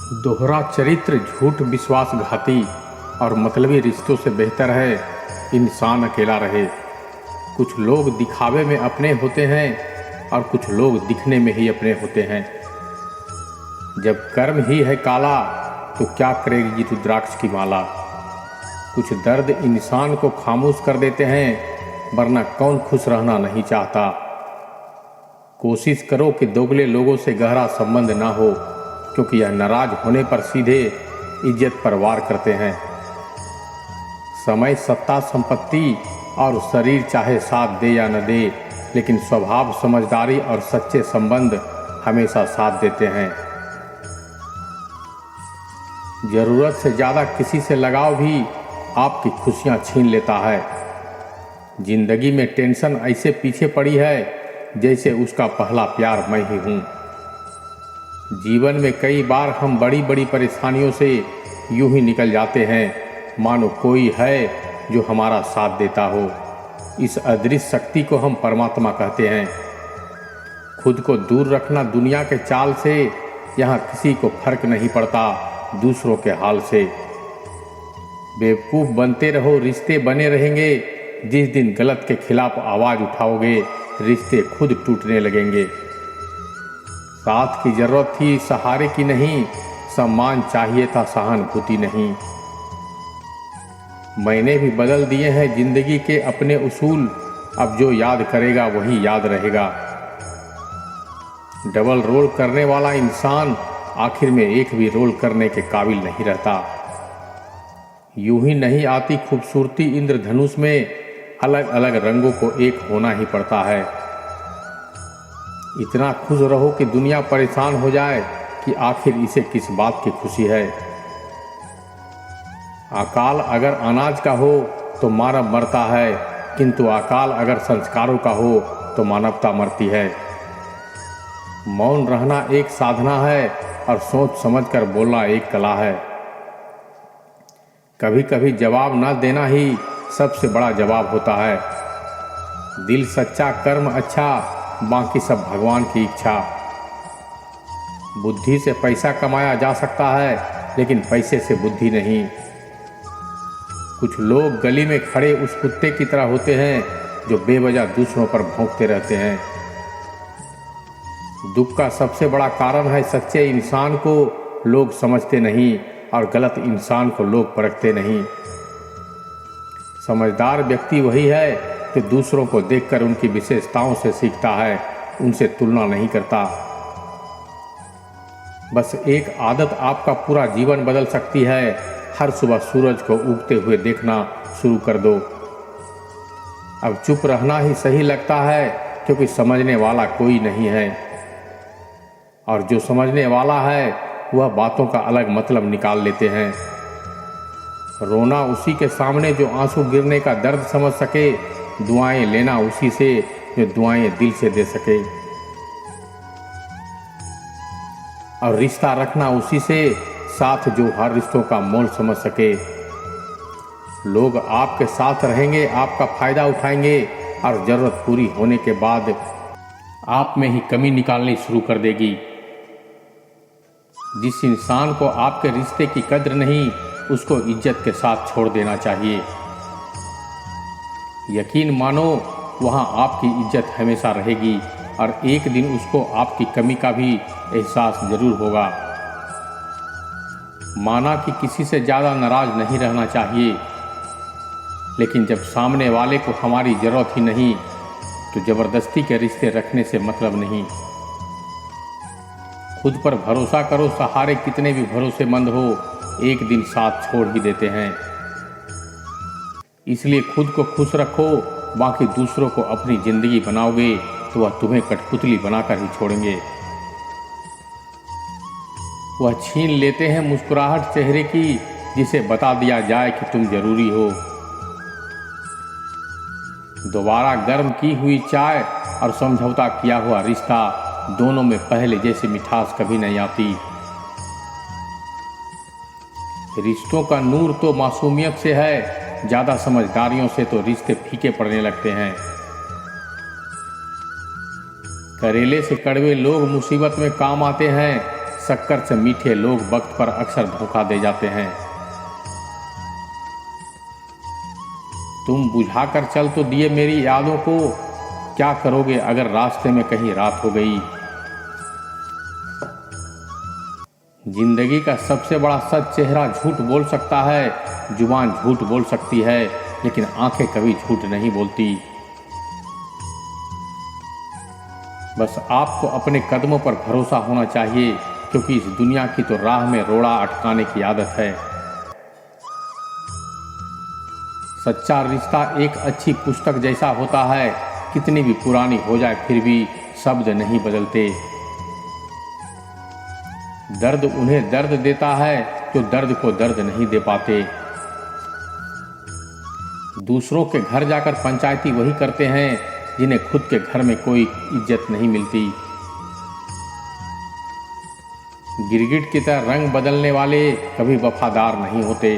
दोहरा चरित्र, झूठ, विश्वासघाती और मतलबी रिश्तों से बेहतर है इंसान अकेला रहे। कुछ लोग दिखावे में अपने होते हैं और कुछ लोग दिखने में ही अपने होते हैं। जब कर्म ही है काला तो क्या करेगी रुद्राक्ष की माला। कुछ दर्द इंसान को खामोश कर देते हैं, वरना कौन खुश रहना नहीं चाहता। कोशिश करो कि दोगले लोगों से गहरा संबंध ना हो, क्योंकि यह नाराज होने पर सीधे इज्जत पर वार करते हैं। समय, सत्ता, संपत्ति और शरीर चाहे साथ दे या न दे, लेकिन स्वभाव, समझदारी और सच्चे संबंध हमेशा साथ देते हैं। जरूरत से ज़्यादा किसी से लगाव भी आपकी खुशियां छीन लेता है। जिंदगी में टेंशन ऐसे पीछे पड़ी है जैसे उसका पहला प्यार मैं ही हूँ। जीवन में कई बार हम बड़ी बड़ी परेशानियों से यूं ही निकल जाते हैं, मानो कोई है जो हमारा साथ देता हो। इस अदृश्य शक्ति को हम परमात्मा कहते हैं। खुद को दूर रखना दुनिया के चाल से, यहाँ किसी को फर्क नहीं पड़ता दूसरों के हाल से। बेवकूफ़ बनते रहो, रिश्ते बने रहेंगे। जिस दिन गलत के खिलाफ आवाज़ उठाओगे, रिश्ते खुद टूटने लगेंगे। साथ की जरूरत थी, सहारे की नहीं। सम्मान चाहिए था, सहानुभूति नहीं। मैंने भी बदल दिए हैं जिंदगी के अपने उसूल। अब जो याद करेगा वही याद रहेगा। डबल रोल करने वाला इंसान आखिर में एक भी रोल करने के काबिल नहीं रहता। यूं ही नहीं आती खूबसूरती इंद्रधनुष में, अलग अलग रंगों को एक होना ही पड़ता है। इतना खुश रहो कि दुनिया परेशान हो जाए कि आखिर इसे किस बात की खुशी है। अकाल अगर अनाज का हो तो मानव मरता है, किंतु अकाल अगर संस्कारों का हो तो मानवता मरती है। मौन रहना एक साधना है और सोच समझकर बोलना एक कला है। कभी कभी जवाब ना देना ही सबसे बड़ा जवाब होता है। दिल सच्चा, कर्म अच्छा, बाकी सब भगवान की इच्छा। बुद्धि से पैसा कमाया जा सकता है, लेकिन पैसे से बुद्धि नहीं। कुछ लोग गली में खड़े उस कुत्ते की तरह होते हैं जो बेवजह दूसरों पर भौंकते रहते हैं। दुख का सबसे बड़ा कारण है सच्चे इंसान को लोग समझते नहीं और गलत इंसान को लोग परखते नहीं। समझदार व्यक्ति वही है जो दूसरों को देखकर उनकी विशेषताओं से सीखता है, उनसे तुलना नहीं करता। बस एक आदत आपका पूरा जीवन बदल सकती है। हर सुबह सूरज को उगते हुए देखना शुरू कर दो। अब चुप रहना ही सही लगता है, क्योंकि समझने वाला कोई नहीं है, और जो समझने वाला है वह बातों का अलग मतलब निकाल लेते हैं। रोना उसी के सामने जो आंसू गिरने का दर्द समझ सके। दुआएं लेना उसी से जो दुआएं दिल से दे सके। और रिश्ता रखना उसी से साथ जो हर रिश्तों का मोल समझ सके। लोग आपके साथ रहेंगे, आपका फायदा उठाएंगे, और जरूरत पूरी होने के बाद आप में ही कमी निकालनी शुरू कर देगी। जिस इंसान को आपके रिश्ते की कद्र नहीं, उसको इज्जत के साथ छोड़ देना चाहिए। यकीन मानो, वहाँ आपकी इज्जत हमेशा रहेगी, और एक दिन उसको आपकी कमी का भी एहसास जरूर होगा। माना कि किसी से ज़्यादा नाराज नहीं रहना चाहिए, लेकिन जब सामने वाले को हमारी ज़रूरत ही नहीं, तो ज़बरदस्ती के रिश्ते रखने से मतलब नहीं। खुद पर भरोसा करो, सहारे कितने भी भरोसेमंद हो, एक दिन साथ छोड़ ही देते हैं। इसलिए खुद को खुश रखो, बाकी दूसरों को अपनी जिंदगी बनाओगे तो वह तुम्हें कठपुतली बनाकर ही छोड़ेंगे। वह छीन लेते हैं मुस्कुराहट चेहरे की, जिसे बता दिया जाए कि तुम जरूरी हो। दोबारा गर्म की हुई चाय और समझौता किया हुआ रिश्ता, दोनों में पहले जैसी मिठास कभी नहीं आती। रिश्तों का नूर तो मासूमियत से है, ज़्यादा समझदारियों से तो रिश्ते फीके पड़ने लगते हैं। करेले से कड़वे लोग मुसीबत में काम आते हैं, शक्कर से मीठे लोग वक्त पर अक्सर धोखा दे जाते हैं। तुम बुझा कर चल तो दिए मेरी यादों को, क्या करोगे अगर रास्ते में कहीं रात हो गई। जिंदगी का सबसे बड़ा सच चेहरा झूठ बोल सकता है, जुबान झूठ बोल सकती है, लेकिन आंखें कभी झूठ नहीं बोलती। बस आपको अपने कदमों पर भरोसा होना चाहिए, क्योंकि इस दुनिया की तो राह में रोड़ा अटकाने की आदत है। सच्चा रिश्ता एक अच्छी पुस्तक जैसा होता है, कितनी भी पुरानी हो जाए फिर भी शब्द नहीं बदलते। दर्द उन्हें दर्द देता है जो दर्द को दर्द नहीं दे पाते। दूसरों के घर जाकर पंचायती वही करते हैं जिन्हें खुद के घर में कोई इज्जत नहीं मिलती। गिरगिट की तरह रंग बदलने वाले कभी वफादार नहीं होते।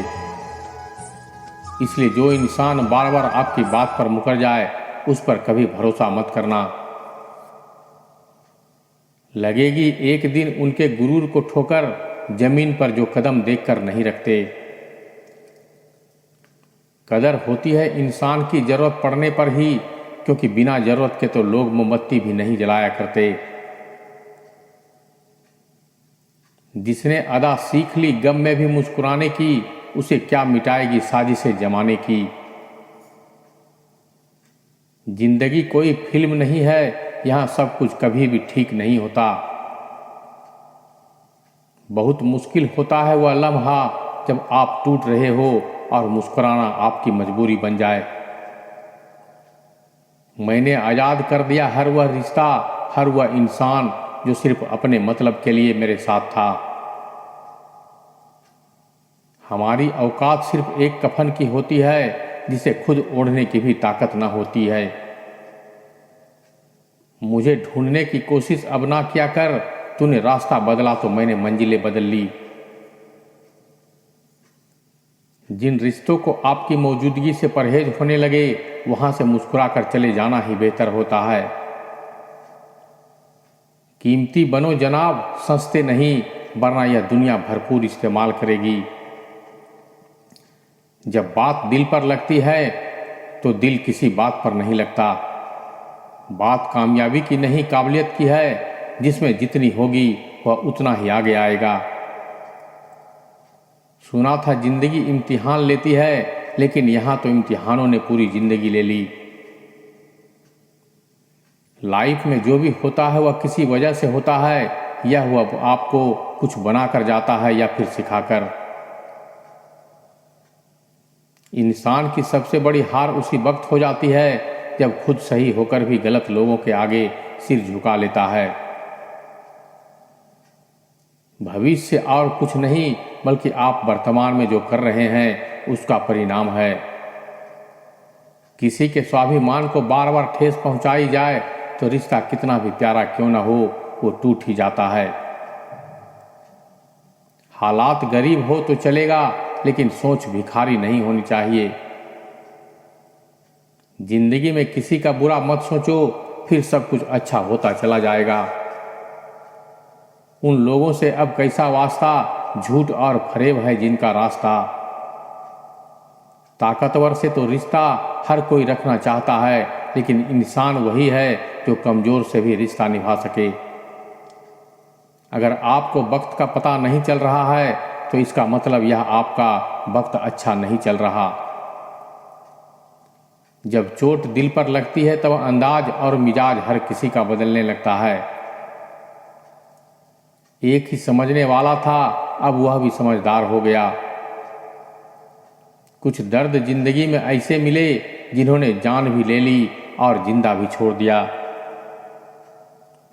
इसलिए जो इंसान बार बार आपकी बात पर मुकर जाए, उस पर कभी भरोसा मत करना। लगेगी एक दिन उनके गुरूर को ठोकर, जमीन पर जो कदम देखकर नहीं रखते। कदर होती है इंसान की जरूरत पड़ने पर ही, क्योंकि बिना जरूरत के तो लोग मोमबत्ती भी नहीं जलाया करते। जिसने अदा सीख ली गम में भी मुस्कुराने की, उसे क्या मिटाएगी साजिशें जमाने की। जिंदगी कोई फिल्म नहीं है, यहाँ सब कुछ कभी भी ठीक नहीं होता। बहुत मुश्किल होता है वह लम्हा जब आप टूट रहे हो और मुस्कुराना आपकी मजबूरी बन जाए। मैंने आज़ाद कर दिया हर वह रिश्ता, हर वह इंसान जो सिर्फ अपने मतलब के लिए मेरे साथ था। हमारी औकात सिर्फ एक कफन की होती है, जिसे खुद ओढ़ने की भी ताकत न होती है। मुझे ढूंढने की कोशिश अब ना किया कर, तूने रास्ता बदला तो मैंने मंजिलें बदल ली। जिन रिश्तों को आपकी मौजूदगी से परहेज होने लगे, वहां से मुस्कुराकर चले जाना ही बेहतर होता है। कीमती बनो जनाब, सस्ते नहीं, वरना यह दुनिया भरपूर इस्तेमाल करेगी। जब बात दिल पर लगती है तो दिल किसी बात पर नहीं लगता। बात कामयाबी की नहीं काबिलियत की है, जिसमें जितनी होगी वह उतना ही आगे आएगा। सुना था जिंदगी इम्तिहान लेती है, लेकिन यहाँ तो इम्तिहानों ने पूरी जिंदगी ले ली। लाइफ में जो भी होता है वह किसी वजह से होता है, यह वह आपको कुछ बनाकर जाता है या फिर सिखाकर। इंसान की सबसे बड़ी हार उसी वक्त हो जाती है जब खुद सही होकर भी गलत लोगों के आगे सिर झुका लेता है। भविष्य और कुछ नहीं, बल्कि आप वर्तमान में जो कर रहे हैं उसका परिणाम है। किसी के स्वाभिमान को बार बार ठेस पहुंचाई जाए तो रिश्ता कितना भी प्यारा क्यों न हो, वो टूट ही जाता है। हालात गरीब हो तो चलेगा, लेकिन सोच भिखारी नहीं होनी चाहिए। जिंदगी में किसी का बुरा मत सोचो, फिर सब कुछ अच्छा होता चला जाएगा। उन लोगों से अब कैसा वास्ता, झूठ और फरेब है जिनका रास्ता। ताकतवर से तो रिश्ता हर कोई रखना चाहता है, लेकिन इंसान वही है जो कमजोर से भी रिश्ता निभा सके। अगर आपको वक्त का पता नहीं चल रहा है तो इसका मतलब यह आपका वक्त अच्छा नहीं चल रहा। जब चोट दिल पर लगती है तब अंदाज और मिजाज हर किसी का बदलने लगता है। एक ही समझने वाला था, अब वह भी समझदार हो गया। कुछ दर्द जिंदगी में ऐसे मिले जिन्होंने जान भी ले ली और जिंदा भी छोड़ दिया।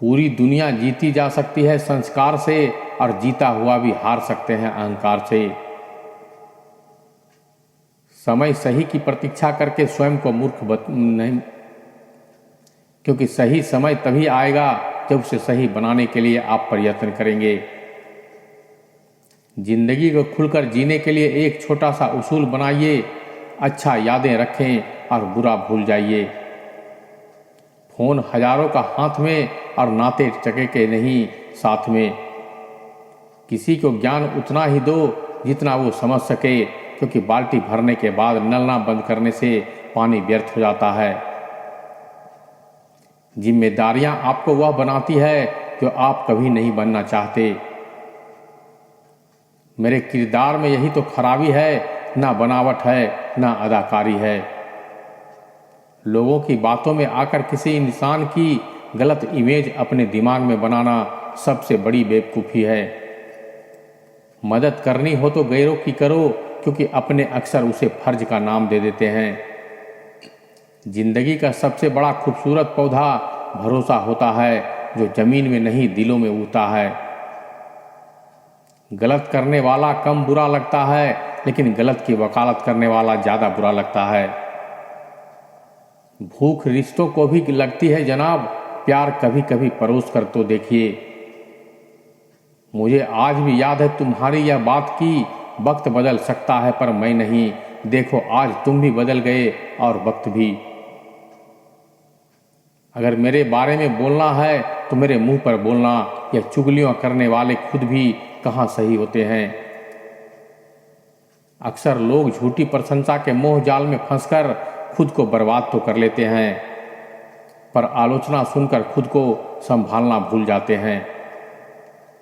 पूरी दुनिया जीती जा सकती है संस्कार से, और जीता हुआ भी हार सकते हैं अहंकार से। समय सही की प्रतीक्षा करके स्वयं को मूर्ख नहीं, क्योंकि सही समय तभी आएगा जब उसे सही बनाने के लिए आप प्रयत्न करेंगे। जिंदगी को खुलकर जीने के लिए एक छोटा सा उसूल बनाइए, अच्छा यादें रखें और बुरा भूल जाइए। फोन हजारों का हाथ में और नाते चके के नहीं साथ में। किसी को ज्ञान उतना ही दो जितना वो समझ सके, क्योंकि बाल्टी भरने के बाद नलना बंद करने से पानी व्यर्थ हो जाता है। जिम्मेदारियां आपको वह बनाती है जो आप कभी नहीं बनना चाहते। मेरे किरदार में यही तो खराबी है, ना बनावट है ना अदाकारी है। लोगों की बातों में आकर किसी इंसान की गलत इमेज अपने दिमाग में बनाना सबसे बड़ी बेवकूफ़ी है। मदद करनी हो तो गैरों की करो, क्योंकि अपने अक्सर उसे फर्ज का नाम दे देते हैं। जिंदगी का सबसे बड़ा खूबसूरत पौधा भरोसा होता है, जो जमीन में नहीं दिलों में उगता है। गलत करने वाला कम बुरा लगता है, लेकिन गलत की वकालत करने वाला ज़्यादा बुरा लगता है। भूख रिश्तों को भी लगती है जनाब, प्यार कभी कभी परोस कर तो देखिए। मुझे आज भी याद है तुम्हारी यह बात की, वक्त बदल सकता है पर मैं नहीं। देखो आज तुम भी बदल गए और वक्त भी। अगर मेरे बारे में बोलना है तो मेरे मुंह पर बोलना। यह चुगलियां करने वाले खुद भी कहाँ सही होते हैं। अक्सर लोग झूठी प्रशंसा के मोह जाल में फंसकर खुद को बर्बाद तो कर लेते हैं, पर आलोचना सुनकर खुद को संभालना भूल जाते हैं।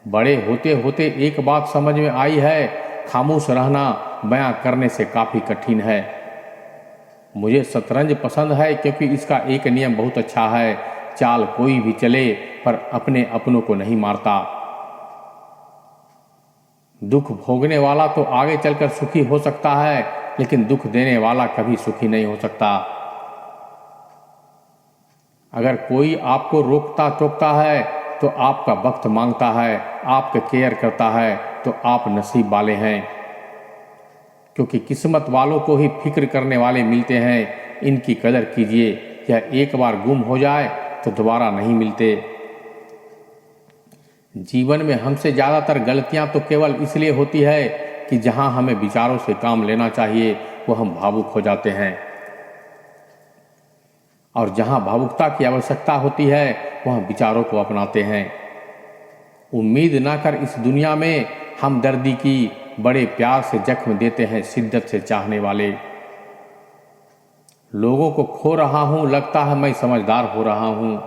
बड़े होते होते एक बात समझ में आई है, खामोश रहना बयां करने से काफ़ी कठिन है। मुझे शतरंज पसंद है क्योंकि इसका एक नियम बहुत अच्छा है, चाल कोई भी चले पर अपने अपनों को नहीं मारता। दुख भोगने वाला तो आगे चलकर सुखी हो सकता है, लेकिन दुख देने वाला कभी सुखी नहीं हो सकता। अगर कोई आपको रोकता टोकता है तो आपका वक्त मांगता है, आपके केयर करता है तो आप नसीब वाले हैं, क्योंकि किस्मत वालों को ही फिक्र करने वाले मिलते हैं। इनकी कदर कीजिए, यह एक बार गुम हो जाए तो दोबारा नहीं मिलते। जीवन में हमसे ज़्यादातर गलतियां तो केवल इसलिए होती है कि जहां हमें विचारों से काम लेना चाहिए वो हम भावुक हो जाते हैं, और जहां भावुकता की आवश्यकता होती है वहां विचारों को अपनाते हैं। उम्मीद ना कर इस दुनिया में हमदर्दी की, बड़े प्यार से जख्म देते हैं शिद्दत से चाहने वाले। लोगों को खो रहा हूं, लगता है मैं समझदार हो रहा हूं।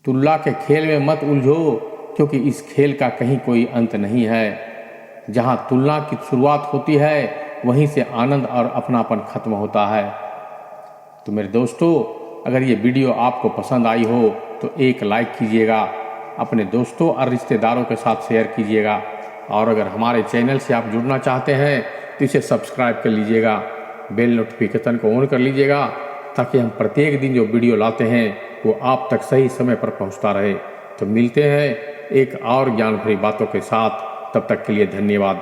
तुल्ला के खेल में मत उलझो, क्योंकि इस खेल का कहीं कोई अंत नहीं है। जहां तुलना की शुरुआत होती है वहीं से आनंद और अपनापन खत्म होता है। तो मेरे दोस्तों, अगर ये वीडियो आपको पसंद आई हो तो एक लाइक कीजिएगा, अपने दोस्तों और रिश्तेदारों के साथ शेयर कीजिएगा, और अगर हमारे चैनल से आप जुड़ना चाहते हैं तो इसे सब्सक्राइब कर लीजिएगा, बेल नोटिफिकेशन को ऑन कर लीजिएगा, ताकि हम प्रत्येक दिन जो वीडियो लाते हैं वो आप तक सही समय पर पहुंचता रहे। तो मिलते हैं एक और ज्ञान भरी बातों के साथ, तब तक के लिए धन्यवाद।